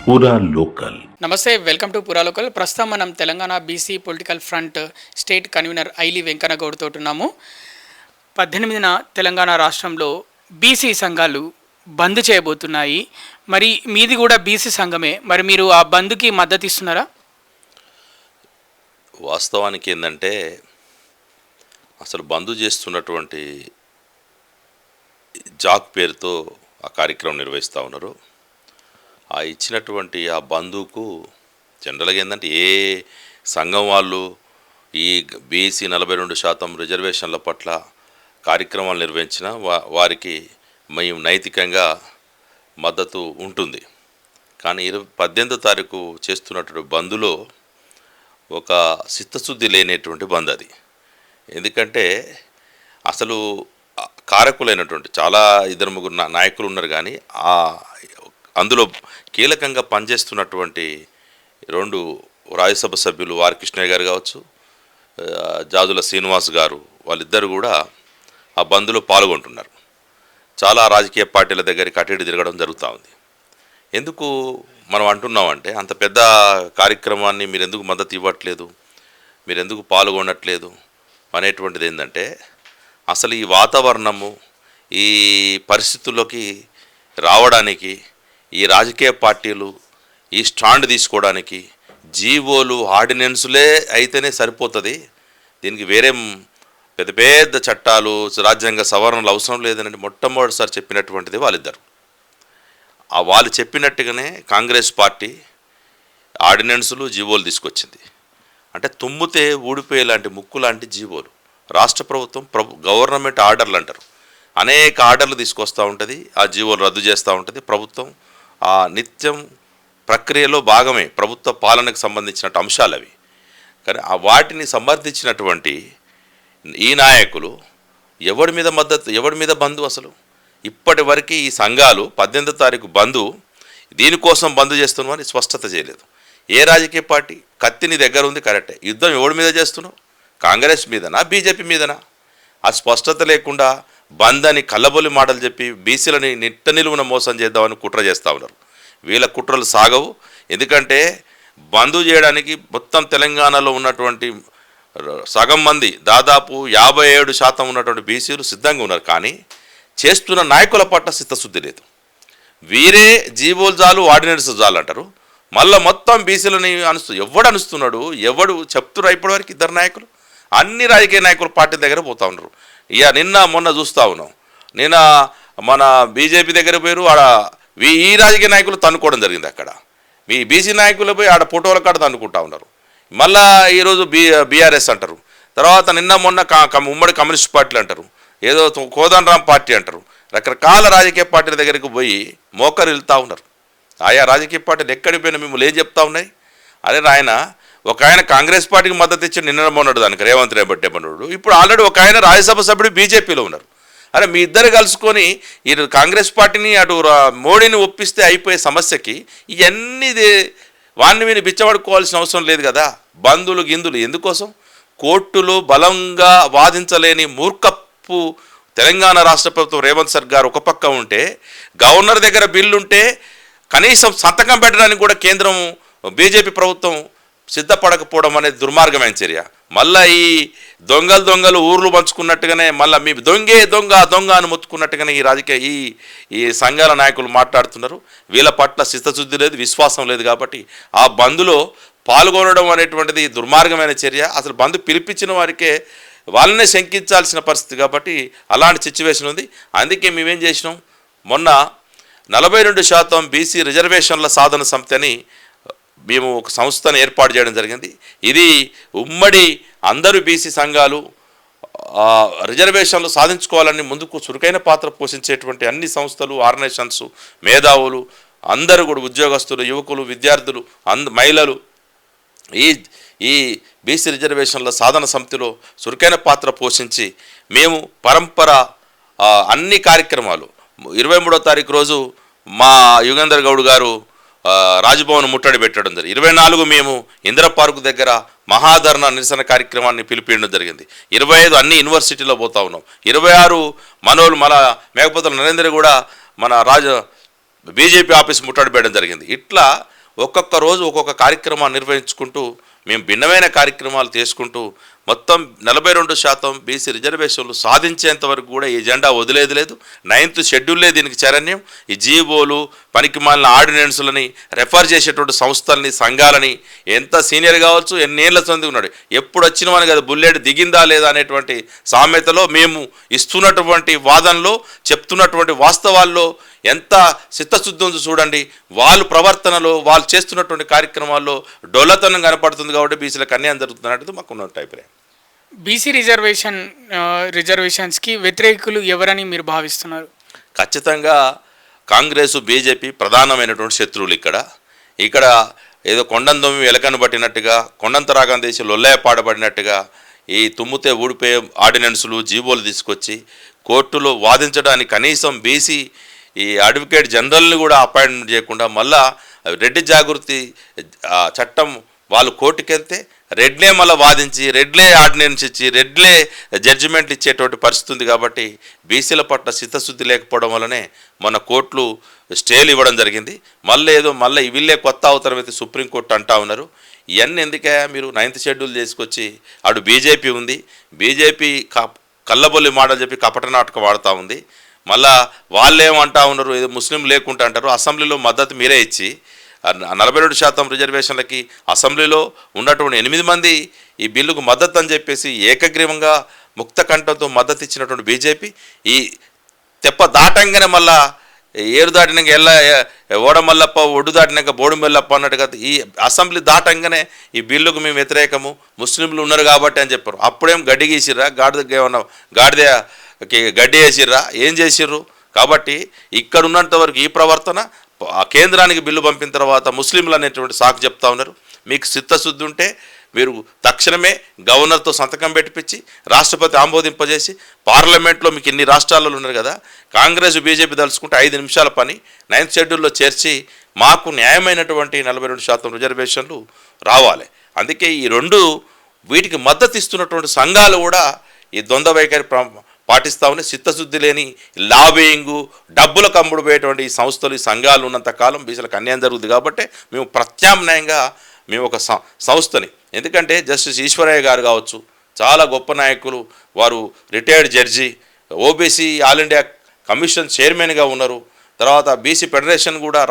పూరా లోకల్. నమస్తే, welcome to పూరా లోకల్. ప్రస్తుతం మనం Telangana BC political front state convener Aili Venkannagoud తోటి ఉన్నాము. 18న తెలంగాణ రాష్ట్రంలో బీసీ సంఘాలు బంద్ చేయబోతున్నాయి. మరి మీది కూడా బీసీ సంఘమే, మరి మీరు ఆ బంద్కి మద్దతు ఇస్తున్నారా? వాస్తవానికి ఏంటంటే అసలు బంద్ చేస్తున్నటువంటి జాక్ పేరుతో ఆ కార్యక్రమం నిర్వహిస్తూ ఉన్నారు. ఆ ఇచ్చినటువంటి ఆ బంధుకు జనరల్గా ఏంటంటే ఏ సంఘం వాళ్ళు ఈ బీసీ 42% రిజర్వేషన్ల పట్ల కార్యక్రమాలు నిర్వహించినా వారికి మేము నైతికంగా మద్దతు ఉంటుంది. కానీ 18వ తారీఖు చేస్తున్నటువంటి బంద్లో ఒక చిత్తశుద్ధి లేనటువంటి బంద్ అది. ఎందుకంటే అసలు కారకులైనటువంటి చాలా 2-3 నాయకులు ఉన్నారు, కానీ అందులో కీలకంగా పనిచేస్తున్నటువంటి 2 రాజ్యసభ సభ్యులు ఆర్ కృష్ణయ్య గారు కావచ్చు, జాజుల శ్రీనివాస్ గారు, వాళ్ళిద్దరు కూడా ఆ బంద్లో పాల్గొంటున్నారు. చాలా రాజకీయ పార్టీల దగ్గరికి అటు ఇటు తిరగడం జరుగుతూ ఉంది. ఎందుకు మనం అంటున్నామంటే అంత పెద్ద కార్యక్రమాన్ని మీరు ఎందుకు మద్దతు ఇవ్వట్లేదు, మీరు ఎందుకు పాల్గొనట్లేదు అనేటువంటిది ఏంటంటే అసలు ఈ వాతావరణము ఈ పరిస్థితుల్లోకి రావడానికి ఈ రాజకీయ పార్టీలు ఈ స్టాండ్ తీసుకోవడానికి జీవోలు ఆర్డినెన్సులే అయితేనే సరిపోతుంది, దీనికి వేరే పెద్ద పెద్ద చట్టాలు రాజ్యాంగ సవరణలు అవసరం లేదని మొట్టమొదటిసారి చెప్పినటువంటిది వాళ్ళిద్దరు. వాళ్ళు చెప్పినట్టుగానే కాంగ్రెస్ పార్టీ ఆర్డినెన్సులు జీవోలు తీసుకొచ్చింది. అంటే తుమ్మితే ఊడిపోయే లాంటి ముక్కు లాంటి జీవోలు రాష్ట్ర ప్రభుత్వం గవర్నమెంట్ ఆర్డర్లు అంటారు, అనేక ఆర్డర్లు తీసుకొస్తూ ఉంటుంది, ఆ జీవోలు రద్దు చేస్తూ ఉంటుంది. ప్రభుత్వం ఆ నిత్యం ప్రక్రియలో భాగమే, ప్రభుత్వ పాలనకు సంబంధించిన అంశాలు అవి. కానీ వాటిని సమర్థించినటువంటి ఈ నాయకులు ఎవడి మీద మద్దతు, ఎవడి మీద బంధు? అసలు ఇప్పటి వరకు ఈ సంఘాలు 18వ తారీఖు బంధు దీనికోసం బంధు చేస్తున్నామని స్పష్టత చేయలేదు. ఏ రాజకీయ పార్టీ కత్తిని దగ్గర ఉంది, కరెక్టే, యుద్ధం ఎవడి మీద చేస్తున్నావు? కాంగ్రెస్ మీదనా, బీజేపీ మీదనా? ఆ స్పష్టత లేకుండా బంద్ అని కళ్ళబొల్లి మాటలు చెప్పి బీసీలని నిట్ట నిలువున మోసం చేద్దామని కుట్ర చేస్తూ ఉన్నారు. వీళ్ళ కుట్రలు సాగవు. ఎందుకంటే బంద్ చేయడానికి మొత్తం తెలంగాణలో ఉన్నటువంటి సగం మంది, దాదాపు 57% ఉన్నటువంటి బీసీలు సిద్ధంగా ఉన్నారు. కానీ చేస్తున్న నాయకుల పట్ల చిత్తశుద్ధి లేదు. వీరే జీవోలు చాలు, ఆర్డినెన్స్ చాలు అంటారు, మళ్ళీ మొత్తం బీసీలని ఎవడు అనుస్తున్నాడు, ఎవడు చెప్తున్నారు? ఇప్పటివరకు 2 నాయకులు, అన్ని రాజకీయ నాయకులు పార్టీ దగ్గర పోతూ ఉన్నారు. నిన్న మొన్న చూస్తూ ఉన్నాం, నిన్న మన బీజేపీ దగ్గర పోయారు, ఆడ ఈ రాజకీయ నాయకులు తన్నుకోవడం జరిగింది. అక్కడ మీ బీసీ నాయకులు పోయి ఆడ ఫోటోల కాడ తన్నుకుంటా ఉన్నారు. మళ్ళా ఈరోజు బీఆర్ఎస్ అంటారు, తర్వాత నిన్న మొన్న ఉమ్మడి కమ్యూనిస్ట్ పార్టీలు అంటారు, ఏదో కోదండరాం పార్టీ అంటారు. రకరకాల రాజకీయ పార్టీల దగ్గరికి పోయి మోకరు వెళ్తూ ఉన్నారు. ఆయా రాజకీయ పార్టీలు ఎక్కడికి పోయినా మిమ్మల్ని ఏం చెప్తా ఉన్నాయి? అరే నాయన, ఒక ఆయన కాంగ్రెస్ పార్టీకి మద్దతు ఇచ్చి నిన్న మొన్నడు దానికి రేవంత్ రెడ్డి ఏమన్నాడు. ఇప్పుడు ఆల్రెడీ ఒక ఆయన రాజ్యసభ సభ్యుడు బీజేపీలో ఉన్నారు. అరే మీ ఇద్దరు కలుసుకొని ఇటు కాంగ్రెస్ పార్టీని అటు మోడీని ఒప్పిస్తే అయిపోయే సమస్యకి ఇవన్నీ వాడిని మీరు బిచ్చబడుకోవాల్సిన అవసరం లేదు కదా. బంధులు గిందులు ఎందుకోసం? కోర్టులు బలంగా వాదించలేని మూర్ఖపు తెలంగాణ రాష్ట్ర ప్రభుత్వం రేవంత్ సర్కార్ ఒక పక్క ఉంటే, గవర్నర్ దగ్గర బిల్లుంటే కనీసం సంతకం పెట్టడానికి కూడా కేంద్రం బీజేపీ ప్రభుత్వం సిద్ధపడకపోవడం అనేది దుర్మార్గమైన చర్య. మళ్ళీ ఈ దొంగలు ఊర్లు పంచుకున్నట్టుగానే మళ్ళీ మీ దొంగ అని మొత్తుకున్నట్టుగానే ఈ రాజకీయ ఈ సంఘాల నాయకులు మాట్లాడుతున్నారు. వీళ్ళ పట్ల చిత్తశుద్ధి లేదు, విశ్వాసం లేదు. కాబట్టి ఆ బంద్లో పాల్గొనడం అనేటువంటిది దుర్మార్గమైన చర్య. అసలు బంద్ పిలిపించిన వారికే వాళ్ళనే శంకించాల్సిన పరిస్థితి. కాబట్టి అలాంటి సిచ్యువేషన్ ఉంది. అందుకే మేమేం చేసినాం, మొన్న 42% బీసీ రిజర్వేషన్ల సాధన సమితి అని మేము ఒక సంస్థను ఏర్పాటు చేయడం జరిగింది. ఇది ఉమ్మడి అందరూ బీసీ సంఘాలు రిజర్వేషన్లు సాధించుకోవాలని ముందుకు చురుకైన పాత్ర పోషించేటువంటి అన్ని సంస్థలు, ఆర్గనైజేషన్స్, మేధావులు అందరూ కూడా, ఉద్యోగస్తులు, యువకులు, విద్యార్థులు, మహిళలు ఈ బీసీ రిజర్వేషన్ల సాధన సమితిలో చురుకైన పాత్ర పోషించి మేము పరంపర అన్ని కార్యక్రమాలు 23వ తారీఖు రోజు మా యుగేందర్ గౌడ్ గారు రాజ్భవన్ ముట్టడి పెట్టడం జరిగింది. 24 మేము ఇందిరా పార్కు దగ్గర మహాధరణ నిరసన కార్యక్రమాన్ని పిలిపించడం జరిగింది. 25 అన్ని యూనివర్సిటీలో పోతా ఉన్నాం. 26 మనోళ్ళు మన మేకపోతల నరేంద్ర కూడా మన బీజేపీ ఆఫీస్ ముట్టడి పెట్టడం జరిగింది. ఇట్లా ఒక్కొక్క రోజు ఒక్కొక్క కార్యక్రమాన్ని నిర్వహించుకుంటూ మేము భిన్నమైన కార్యక్రమాలు చేసుకుంటూ మొత్తం 42% బీసీ రిజర్వేషన్లు సాధించేంత వరకు కూడా ఈ ఎజెండా వదిలేది లేదు. 9th షెడ్యూల్లే దీనికి చరణ్యం. ఈ జీవోలు పనికిమాలిన ఆర్డినెన్సులని రెఫర్ చేసేటువంటి సంస్థల్ని సంఘాలని ఎంత సీనియర్ కావచ్చు ఎన్నేళ్ల సంది ఉన్నాడు ఎప్పుడు వచ్చినవని కదా బుల్లెట్ దిగిందా లేదా అనేటువంటి సామెతలో మేము ఇస్తున్నటువంటి వాదనలో చెప్తున్నటువంటి వాస్తవాల్లో ఎంత చిత్తశుద్ధి ఉందో చూడండి. వాళ్ళ ప్రవర్తనలో వాళ్ళు చేస్తున్నటువంటి కార్యక్రమాల్లో డొల్లతనం కనపడుతుంది కాబట్టి బీసీలకు అన్యాయం జరుగుతున్నట్టు మాకు ఉన్నట్టు అభిప్రాయం. బీసీ రిజర్వేషన్స్కి వ్యతిరేకులు ఎవరని మీరు భావిస్తున్నారు? ఖచ్చితంగా కాంగ్రెస్ బీజేపీ ప్రధానమైనటువంటి శత్రువులు. ఇక్కడ ఏదో కొండందొమ్మి ఎలకను పట్టినట్టుగా కొండంత రాగం తీసి లొల్లయ పాడబడినట్టుగా ఈ తుమ్ముతే ఊడిపోయే ఆర్డినెన్సులు జీవోలు తీసుకొచ్చి కోర్టులో వాదించడానికి కనీసం బీసీ ఈ అడ్వకేట్ జనరల్ని కూడా అపాయింట్మెంట్ చేయకుండా మళ్ళా రెడ్డి జాగృతి చట్టం వాళ్ళు కోర్టుకెళ్తే రెడ్లే మళ్ళీ వాదించి రెడ్లే ఆర్డినెన్స్ ఇచ్చి రెడ్లే జడ్జిమెంట్లు ఇచ్చేటువంటి పరిస్థితి ఉంది. కాబట్టి బీసీల పట్ల చిత్తశుద్ధి లేకపోవడం వల్లనే మన కోర్టులు స్టేలు ఇవ్వడం జరిగింది. మళ్ళీ వీళ్ళే కొత్త అవసరం అయితే సుప్రీంకోర్టు అంటా ఉన్నారు. ఇవన్నీ ఎందుకే మీరు 9th షెడ్యూల్ చేసుకొచ్చి అటు బీజేపీ ఉంది, బీజేపీ కళ్ళబొల్లి మాటలు చెప్పి కపట నాటకం వాడుతూ ఉంది. మళ్ళా వాళ్ళేమంటా ఉన్నారు ఏదో ముస్లిం లేకుంటా అంటారు. అసెంబ్లీలో మద్దతు మీరే ఇచ్చి 42% రిజర్వేషన్లకి అసెంబ్లీలో ఉన్నటువంటి 8 మంది ఈ బిల్లుకు మద్దతు అని చెప్పేసి ఏకగ్రీవంగా ముక్త కంఠంతో మద్దతు ఇచ్చినటువంటి బీజేపీ ఈ తెప్ప దాటంగానే మళ్ళా ఏరు దాటినాక ఓడమల్లప్ప ఒడ్డు దాటినాక బోడుమల్లప్ప అన్నట్టుగా ఈ అసెంబ్లీ దాటంగానే ఈ బిల్లుకు మేము వ్యతిరేకము ముస్లింలు ఉన్నారు కాబట్టి అని చెప్పారు. అప్పుడేం గడ్డి గీసిర్రా గడ్డి వేసిర్రా ఏం చేసిర్రు? కాబట్టి ఇక్కడ ఉన్నంత వరకు ఈ ప్రవర్తన కేంద్రానికి బిల్లు పంపిన తర్వాత ముస్లింలు అనేటువంటి సాకు చెప్తా ఉన్నారు. మీకు చిత్తశుద్ధి ఉంటే మీరు తక్షణమే గవర్నర్తో సంతకం పెట్టిపించి రాష్ట్రపతి ఆమోదింపజేసి పార్లమెంట్లో మీకు ఇన్ని రాష్ట్రాలలో ఉన్నారు కదా కాంగ్రెస్ బీజేపీ తలుచుకుంటే 5 నిమిషాల పని 9th షెడ్యూల్లో చేర్చి మాకు న్యాయమైనటువంటి 42% రిజర్వేషన్లు రావాలి. అందుకే ఈ వీటికి మద్దతు ఇస్తున్నటువంటి సంఘాలు కూడా ఈ ద్వంద్వ వైఖరి పాటిస్తూ ఉన్నాయి. చిత్తశుద్ధి లేని లాబింగు డబ్బులకు అమ్ముడు పోయేటువంటి ఈ సంస్థలు ఈ సంఘాలు ఉన్నంత కాలం బీసీలకు అన్యాయం జరుగుతుంది. కాబట్టి మేము ప్రత్యామ్నాయంగా మేము ఒక సంస్థని ఎందుకంటే జస్టిస్ ఈశ్వరయ్య గారు కావచ్చు చాలా గొప్ప నాయకులు, వారు retired judge, OBC all India commission చైర్మన్గా ఉన్నారు. తర్వాత బీసీ ఫెడరేషన్ కూడా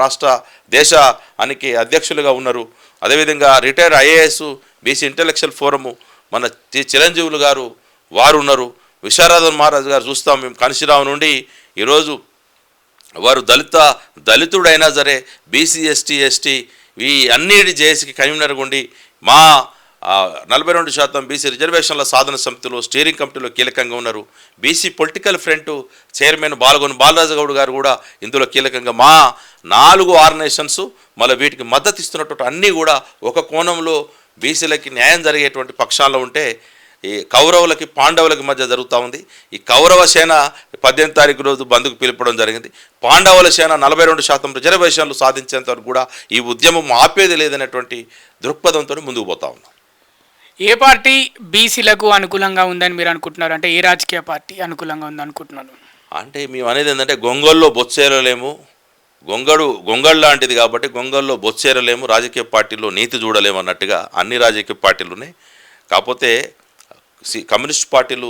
దేశానికి అధ్యక్షులుగా ఉన్నారు. అదేవిధంగా retired IAS BC intellectual forum మన చిరంజీవులు గారు వారు ఉన్నారు. విశారదన్ మహారాజ్ గారు చూస్తాం మేము కనిషిరావు నుండి ఈరోజు వారు దళితుడైనా సరే బీసీ ఎస్టీ ఈ అన్నిటి జేఏసీకి కన్వీనర్గా ఉండి మా 42% బీసీ రిజర్వేషన్ల సాధన సమితిలో స్టీరింగ్ కమిటీలో కీలకంగా ఉన్నారు. BC political front chairman Balaraju Goud గారు కూడా ఇందులో కీలకంగా మా 4 ఆర్గనైజేషన్స్ మళ్ళీ వీటికి మద్దతు ఇస్తున్నటువంటి అన్నీ కూడా ఒక కోణంలో బీసీలకి న్యాయం జరిగేటువంటి పక్షాల్లో ఉంటే ఈ కౌరవులకి పాండవులకి మధ్య జరుగుతూ ఉంది. ఈ కౌరవ సేన 18వ తారీఖు రోజు బంద్కు పిలుపడం జరిగింది. పాండవుల సేన 42% రిజర్వేషన్లు సాధించేంత వరకు కూడా ఈ ఉద్యమం ఆపేది లేదనేటువంటి దృక్పథంతో ముందుకు పోతా ఉన్నాం. ఏ పార్టీ బీసీలకు అనుకూలంగా ఉందని మీరు అనుకుంటున్నారు? అంటే ఏ రాజకీయ పార్టీ అనుకూలంగా ఉంది అనుకుంటున్నారు? అంటే మేము అనేది ఏంటంటే గొంగల్లో బొచ్చేరలేము, గొంగళ్ లాంటిది కాబట్టి గొంగల్లో బొచ్చేరలేము, రాజకీయ పార్టీల్లో నీతి చూడలేము అన్నట్టుగా అన్ని రాజకీయ పార్టీలు ఉన్నాయి. కాకపోతే కమ్యూనిస్ట్ పార్టీలు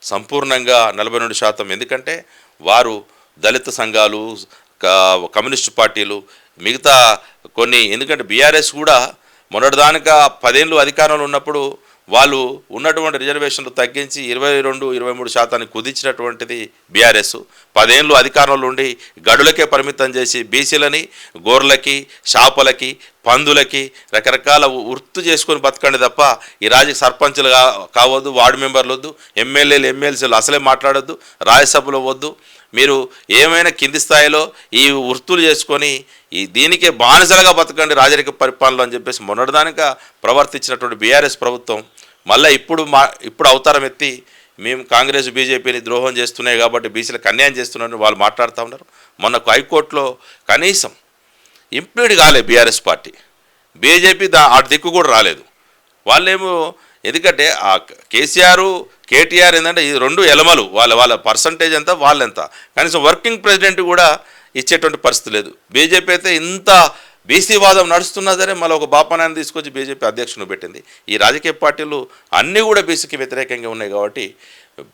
సంపూర్ణంగా 42%, ఎందుకంటే వారు దళిత సంఘాలు కమ్యూనిస్ట్ పార్టీలు మిగతా కొన్ని, ఎందుకంటే బీఆర్ఎస్ కూడా మొన్నటిదానిక 10 ఏళ్ళు అధికారంలో ఉన్నప్పుడు వాళ్ళు ఉన్నటువంటి రిజర్వేషన్లు తగ్గించి 22-23% కుదించినటువంటిది బీఆర్ఎస్. 10 ఏళ్ళు అధికారంలో ఉండి గడులకే పరిమితం చేసి బీసీలని గోర్లకి షాపులకి పందులకి రకరకాల వృత్తి చేసుకొని బతకండి తప్ప ఈ రాజకీయ సర్పంచులు కావద్దు, వార్డు మెంబర్లు వద్దు, ఎమ్మెల్యేలు అసలే మాట్లాడొద్దు, రాజ్యసభలో వద్దు, మీరు ఏమైనా కింది స్థాయిలో ఈ వృత్తులు చేసుకొని దీనికే బానిసలుగా బతకండి రాజకీయ పరిపాలన అని చెప్పేసి మొన్నటిదానిక ప్రవర్తించినటువంటి బీఆర్ఎస్ ప్రభుత్వం మళ్ళీ ఇప్పుడు అవతారం ఎత్తి మేము కాంగ్రెస్ బీజేపీని ద్రోహం చేస్తున్నాయి కాబట్టి బీసీలకు అన్యాయం చేస్తున్నారని వాళ్ళు మాట్లాడుతూ ఉన్నారు. మొన్న హైకోర్టులో కనీసం ఇంప్లీడ్ కాలేదు బీఆర్ఎస్ పార్టీ, బీజేపీ ఆ దిక్కు కూడా రాలేదు. వాళ్ళేమో ఎందుకంటే ఆ కేటీఆర్ ఏంటంటే ఈ 2 ఎలమలు వాళ్ళ పర్సంటేజ్ ఎంత వాళ్ళెంత, కనీసం వర్కింగ్ ప్రెసిడెంట్ కూడా ఇచ్చేటువంటి పరిస్థితి లేదు. బీజేపీ అయితే ఇంత బీసీ వాదం నడుస్తున్నా సరే మళ్ళీ ఒక బాపనాన్ని తీసుకొచ్చి బీజేపీ అధ్యక్షుని పెట్టింది. ఈ రాజకీయ పార్టీలు అన్నీ కూడా బీసీకి వ్యతిరేకంగా ఉన్నాయి కాబట్టి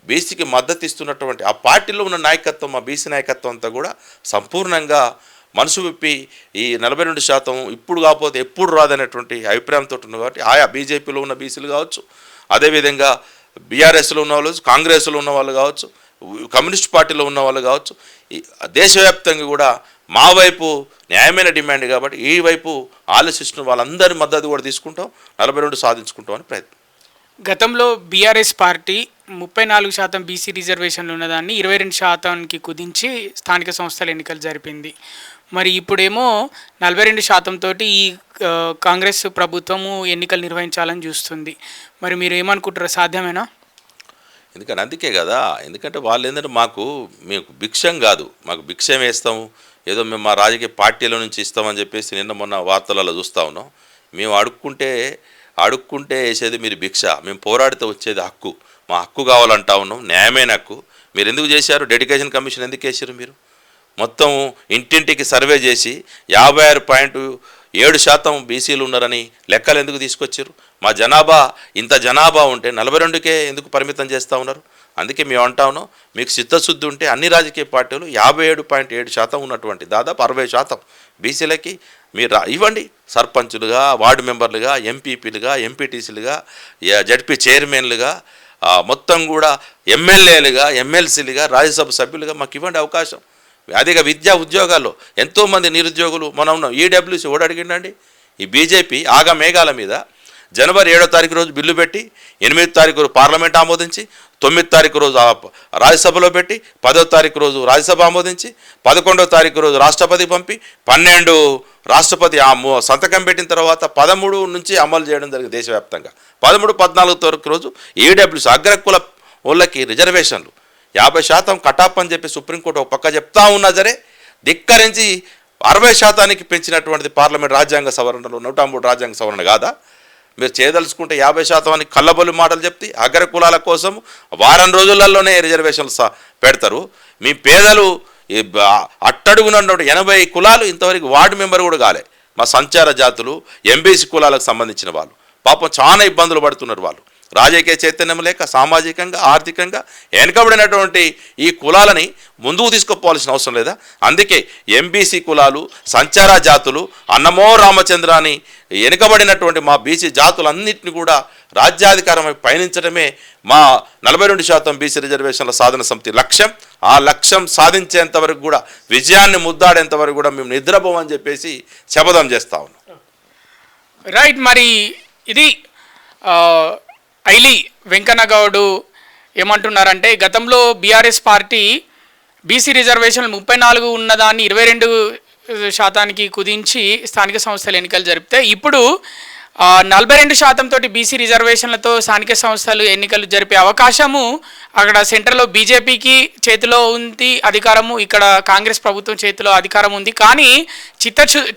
బీసీకి మద్దతు ఇస్తున్నటువంటి ఆ పార్టీలో ఉన్న నాయకత్వం, ఆ బీసీ నాయకత్వం అంతా కూడా సంపూర్ణంగా మనసు విప్పి ఈ 42% ఇప్పుడు కాకపోతే ఎప్పుడు రాదనేటువంటి అభిప్రాయంతో ఉన్నారు. కాబట్టి ఆయా బీజేపీలో ఉన్న బీసీలు కావచ్చు, అదేవిధంగా బీఆర్ఎస్లో ఉన్న వాళ్ళు, కాంగ్రెస్లో ఉన్న వాళ్ళు కావచ్చు, కమ్యూనిస్ట్ పార్టీలో ఉన్న వాళ్ళు కావచ్చు, ఈ దేశవ్యాప్తంగా కూడా మా వైపు న్యాయమైన డిమాండ్ కాబట్టి ఈ వైపు ఆలోచిస్తున్న వాళ్ళందరి మద్దతు కూడా తీసుకుంటాం, 42 సాధించుకుంటాం అని ప్రయత్నం. గతంలో బీఆర్ఎస్ పార్టీ 34% బీసీ రిజర్వేషన్లు ఉన్నదాన్ని 22%కి కుదించి స్థానిక సంస్థల ఎన్నికలు జరిపింది. మరి ఇప్పుడేమో 42% తోటి ఈ కాంగ్రెస్ ప్రభుత్వము ఎన్నికలు నిర్వహించాలని చూస్తుంది. మరి మీరు ఏమనుకుంటారు, సాధ్యమేనా? ఎందుకంటే అందుకే కదా, ఎందుకంటే వాళ్ళు ఏంటంటే మీకు భిక్షం కాదు, మాకు భిక్షం వేస్తాము, ఏదో మేము మా రాజకీయ పార్టీల నుంచి ఇస్తామని చెప్పేసి నిన్న మొన్న వార్తలలో చూస్తూ ఉన్నాం. మేము అడుక్కుంటే వేసేది మీరు భిక్ష, మేము పోరాడితే వచ్చేది హక్కు, మా హక్కు కావాలంటా ఉన్నాం, న్యాయమైన హక్కు. మీరు ఎందుకు చేశారు? డెడికేషన్ కమిషన్ ఎందుకు వేసారు? మీరు మొత్తం ఇంటింటికి సర్వే చేసి 56.7% బీసీలు ఉన్నారని లెక్కలు ఎందుకు తీసుకొచ్చారు? మా జనాభా ఇంత జనాభా ఉంటే 42కే ఎందుకు పరిమితం చేస్తూ ఉన్నారు? అందుకే మేము అంటా ఉన్నాం, మీకు చిత్తశుద్ధి ఉంటే అన్ని రాజకీయ పార్టీలు 57.7% ఉన్నటువంటి దాదాపు 60% బీసీలకి మీరు ఇవ్వండి. సర్పంచులుగా, వార్డు మెంబర్లుగా, ఎంపీపీలుగా, ఎంపీటీసీలుగా, జడ్పీ చైర్మన్లుగా, మొత్తం కూడా ఎమ్మెల్యేలుగా, ఎమ్మెల్సీలుగా, రాజ్యసభ సభ్యులుగా మాకు ఇవ్వండి అవకాశం. అదేగా విద్యా ఉద్యోగాల్లో ఎంతోమంది నిరుద్యోగులు మనం ఉన్నాం. ఈడబ్ల్యూసీ ఓడి అడిగిండండి. ఈ బీజేపీ ఆగా మేఘాల మీద జనవరి 7వ తారీఖు రోజు బిల్లు పెట్టి 8వ తారీఖు రోజు పార్లమెంట్ ఆమోదించి 9వ తారీఖు రోజు రాజ్యసభలో పెట్టి 10వ తారీఖు రోజు రాజ్యసభ ఆమోదించి 11వ తారీఖు రోజు రాష్ట్రపతి పంపి 12 రాష్ట్రపతి సంతకం పెట్టిన తర్వాత 13 నుంచి అమలు చేయడం జరిగింది దేశవ్యాప్తంగా. 13, 14 తారీఖు రోజు ఈడబ్ల్యూసీ అగ్రకుల వాళ్ళకి రిజర్వేషన్లు 50% కటాప్ అని చెప్పి సుప్రీంకోర్టు ఒక పక్క చెప్తా ఉన్నా సరే ధిక్కరించి 60%కి పెంచినటువంటిది పార్లమెంట్ రాజ్యాంగ సవరణలో 103 రాజ్యాంగ సవరణ కాదా? మీరు చేయదలుచుకుంటే 50% అని కళ్ళబొల్లి మాటలు చెప్తే అగ్ర కులాల కోసం వారం రోజులలోనే రిజర్వేషన్లు పెడతారు. మీ పేదలు అట్టడుగునటువంటి 80 కులాలు ఇంతవరకు వార్డు మెంబర్ కూడా కాలే. మా సంచార జాతులు, ఎంబీసీ కులాలకు సంబంధించిన వాళ్ళు పాపం చాలా ఇబ్బందులు పడుతున్నారు. వాళ్ళు రాజకీయ చైతన్యం లేక సామాజికంగా, ఆర్థికంగా వెనుకబడినటువంటి ఈ కులాలని ముందుకు తీసుకుపోవాల్సిన అవసరం లేదా? అందుకే ఎంబీసీ కులాలు, సంచార జాతులు, అన్నమో రామచంద్ర అని వెనుకబడినటువంటి మా బీసీ జాతులన్నింటినీ కూడా రాజ్యాధికారం పయనించడమే మా 42% బీసీ రిజర్వేషన్ల సాధన సమితి లక్ష్యం. ఆ లక్ష్యం సాధించేంత వరకు కూడా, విజయాన్ని ముద్దాడేంత వరకు కూడా మేము నిద్రపోమని చెప్పేసి శపథం చేస్తా ఉన్నాం. రైట్. మరి ఇది ఐలి వెంకన్నగౌడ్ ఏమంటున్నారంటే, గతంలో బీఆర్ఎస్ పార్టీ బీసీ రిజర్వేషన్లు 34 ఉన్నదాన్ని 22% కుదించి స్థానిక సంస్థల ఎన్నికలు జరిపితే ఇప్పుడు 42% తోటి బీసీ రిజర్వేషన్లతో స్థానిక సంస్థలు ఎన్నికలు జరిపే అవకాశము అక్కడ సెంటర్లో బీజేపీకి చేతిలో ఉంది అధికారము, ఇక్కడ కాంగ్రెస్ ప్రభుత్వం చేతిలో అధికారం ఉంది. కానీ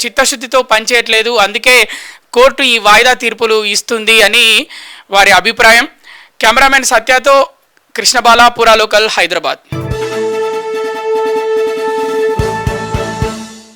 చిత్తశుద్ధితో పనిచేయట్లేదు, అందుకే కోర్టు ఈ వాయిదా తీర్పులు ఇస్తుంది అని వారి అభిప్రాయం. కెమెరామెన్ సత్యతో కృష్ణబాల, పురా లోకల్, హైదరాబాద్.